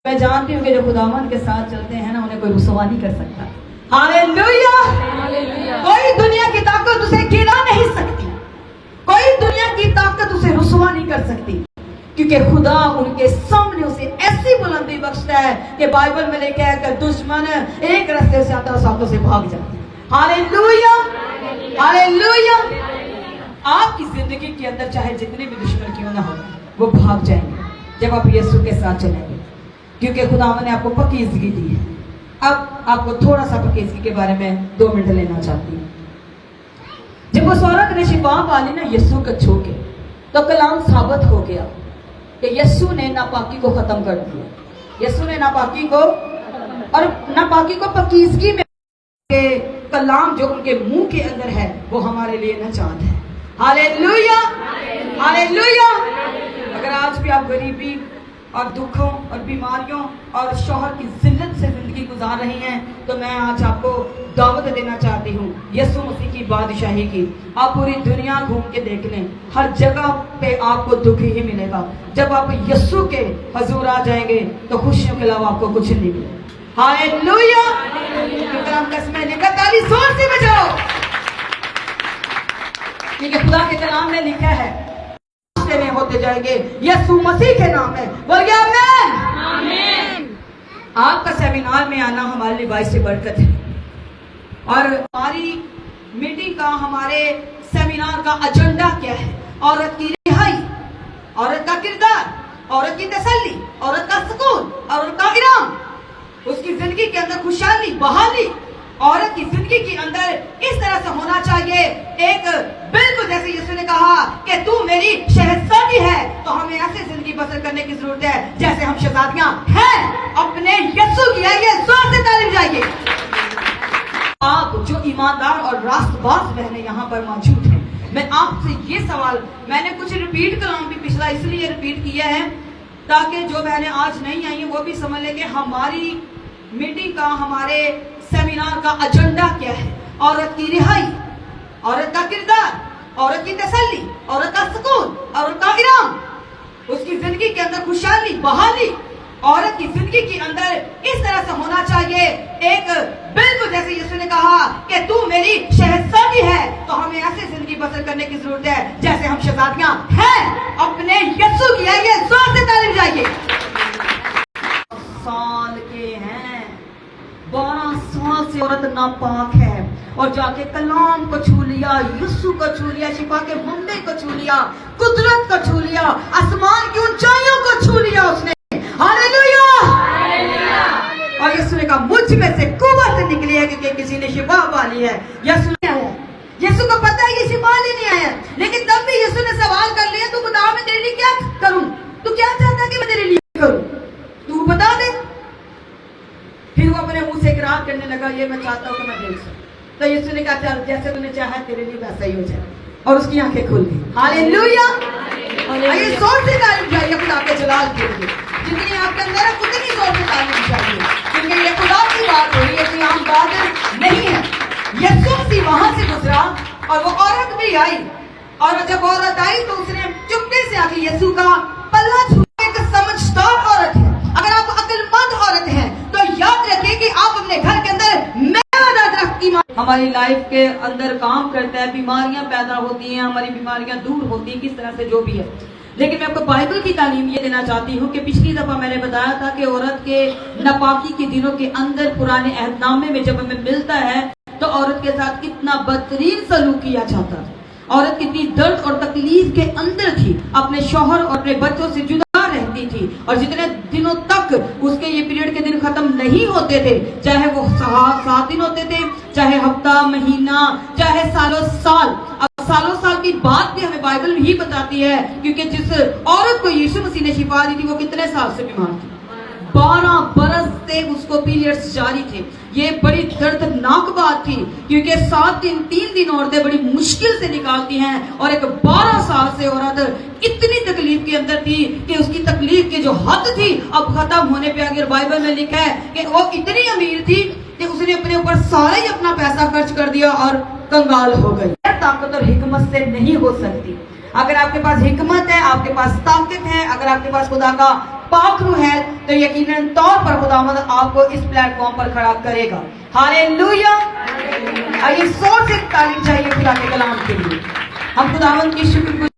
میں جانتی ہوں کہ جو خداوند کے ساتھ چلتے ہیں نا انہیں کوئی رسوا نہیں کر سکتا. ہاللیلویہ. کوئی دنیا کی طاقت اسے گرا نہیں سکتی, کوئی دنیا کی طاقت اسے رسوا نہیں کر سکتی, کیونکہ خدا ان کے سامنے اسے ایسی بلندی بخشتا ہے کہ بائبل میں لکھا ہے کہ دشمن ایک راستے سے آتا ہے ساتوں سے بھاگ جاتے ہیں. ہاللیلویہ ہاللیلویہ. آپ کی زندگی کے اندر چاہے جتنے بھی دشمن کیوں نہ ہو وہ بھاگ جائیں گے جب آپ یسوع کے ساتھ چلیں گے, کیونکہ خدا نے آپ کو پکیزگی دی ہے. اب آپ کو تھوڑا سا پکیزگی کے بارے میں 2 منٹ لینا چاہتی ہوں. جب اس عورت نے شفا پالی نا یسوع کو چھو کے, تو کلام ثابت ہو گیا کہ یسوع نے ناپاکی کو ختم کر دیا. یسوع نے ناپاکی کو اور ناپاکی کو پکیزگی میں کلام جو ان کے منہ کے اندر ہے وہ ہمارے لیے نجات ہے. ہاللیلویہ ہاللیلویہ. اگر آج بھی آپ غریبی اور دکھوں اور بیماریوں اور شوہر کی ذلت سے زندگی گزار رہی ہیں تو میں آج آپ کو دعوت دینا چاہتی ہوں یسوع مسیح کی بادشاہی کی. آپ پوری دنیا گھوم کے دیکھ لیں, ہر جگہ پہ آپ کو دکھ ہی ملے گا. جب آپ یسوع کے حضور آ جائیں گے تو خوشیوں کے علاوہ آپ کو کچھ نہیں ملے. ہاللیلویہ. کلام قسمیں لے کر تالی زور سے بجاؤ, کیونکہ خدا کے کلام میں لکھا ہے میں ہوتے جائیں گے یسوع مسیح کے نام میں. بولیے آمین. آپ کا سیمینار میں آنا ہمارے لیے باعث برکت ہے, اور ہماری میٹنگ کا ہمارے سیمینار کا ایجنڈا کیا ہے؟ عورت کی رہائی, عورت کا کردار, عورت کی تسلی, عورت کا سکون, عورت کا ارام, اس کی زندگی کے اندر خوشحالی, بحالی. عورت کی زندگی کے اندر اس طرح سے ہونا چاہیے, ایک بالکل جیسے یسوع نے کہا کہ تو میری شہزادی ہے, تو ہمیں ایسے زندگی بسر کرنے کی ضرورت ہے جیسے ہم شہزادیاں ہیں اپنے یسوع کی. آئیے زور سے تعلیم جائیے. آپ جو ایماندار اور راست باز بہنیں یہاں پر موجود ہیں, میں آپ سے یہ سوال, میں نے کچھ ریپیٹ کلام بھی پچھلا اس لیے ریپیٹ کیا ہے تاکہ جو بہنیں آج نہیں آئی ہیں وہ بھی سمجھ لیں کہ ہماری میٹنگ کا, ہمارے سیمینار کا ایجنڈا کیا ہے. عورت کی رہائی, عورت کا کردار, عورت کی تسلی, عورت کا سکون, عورت کا ارام, اس کی زندگی کے اندر خوشحالی, بحالی. عورت کی زندگی کے اندر اس طرح سے ہونا چاہیے, ایک بالکل جیسے یسوع نے کہا کہ تو میری شہزادی ہے, تو ہمیں ایسے زندگی بسر کرنے کی ضرورت ہے جیسے ہم شہزادیاں ہیں اپنے یسوع کی. آئیے زور سے تعلیم جائیے. سال کے ہیں, 12 سال سے عورت ناپاک ہے, اور جا کے کلام کو چھو لیا, یسوع کو چھو لیا, شفا کے منبع کو چھو لیا, قدرت کو چھو لیا, آسمان کی اونچائیوں کو چھو لیا اس نے. ہاللیلویہ. اور یسوع نے کہا مجھ میں سے قوت نکلی ہے کیونکہ کسی نے شفا پالی ہے. یسوع کو پتا ہے یہ شفا لینے آیا ہے, لیکن تب بھی یسوع نے سوال کر لیا, تو بتا میں تیرے لیے کیا کروں, تو کیا چاہتا کہ میں تیرے لیے کروں, تو بتا دے. پھر وہ اپنے منہ سے اقرار کرنے لگا, یہ میں چاہتا ہوں کہ میں دیکھ سکوں. تو یسوع نے کہا چل جیسے تو نے چاہا تیرے لیے ویسا ہی ہو جائے, اور اس کی آنکھیں کھل گئی. ہاللیلویہ. آئیے زور سے تعلیم جائیے خدا کے جلال کے لیے. جتنی آپ کے اندر ہے اتنی زور سے تعلیم چاہیے, کیونکہ یہ خدا کی بات ہوئی ہے, کوئی عام بات نہیں ہے. یسوع مسیح وہاں سے گزرا اور وہ عورت بھی آئی, اور جب عورت آئی تو اس نے چپکے سے آ کے یسوع کا پلہ چھوڑا. ایک سمجھدار عورت ہے, اگر آپ عقل مند عورت ہیں تو یاد رکھیں کہ آپ اپنے گھر کے اندر ہماری لائف کے اندر کام کرتا ہے, بیماریاں پیدا ہوتی ہیں, ہماری بیماریاں دور ہوتی ہیں, کس طرح سے جو بھی ہے. لیکن میں آپ کو بائبل کی تعلیم یہ دینا چاہتی ہوں کہ پچھلی دفعہ میں نے بتایا تھا کہ عورت کے ناپاکی کے دنوں کے اندر پرانے عہد نامے میں جب ہمیں ملتا ہے تو عورت کے ساتھ کتنا بدترین سلوک کیا جاتا تھا. عورت کتنی درد اور تکلیف کے اندر تھی, اپنے شوہر اور اپنے بچوں سے جدا رہتی تھی, اور جتنے دنوں تک اس کے یہ پیریڈ کے دن ختم نہیں ہوتے تھے, چاہے وہ 7 دن ہوتے تھے, چاہے ہفتہ, مہینہ, چاہے سالوں سال. اب سالوں سال کی بات بھی ہمیں بائبل ہی بتاتی ہے, کیونکہ جس عورت کو یسوع مسیح نے شفا دی تھی وہ کتنے سال سے بیمار تھی. 12 برس سے اس کو پیریڈز جاری تھے. یہ بڑی دردناک بات تھی, کیونکہ 7 دن 3 دن عورتیں بڑی مشکل سے نکالتی ہیں, اور ایک 12 سال سے عورت اتنی تکلیف کے اندر تھی کہ اس کی تکلیف کی جو حد تھی اب ختم ہونے پہ. اگر بائبل میں لکھا ہے کہ وہ اتنی امیر تھی کہ اس نے اپنے اوپر سارا ہی اپنا پیسہ خرچ کر دیا اور کنگال ہو گئی. طاقت اور حکمت سے نہیں ہو سکتی. اگر آپ کے پاس حکمت ہے, آپ کے پاس طاقت ہے, اگر آپ کے پاس خدا کا پاک روح ہے, تو یقیناً طور پر خداوند آپ کو اس پلیٹ فارم پر کھڑا کرے گا. ہالےلویا. آئیے زور سے تعریف چاہیے خدا کے کلام کے لیے. ہم خداوند کی شکر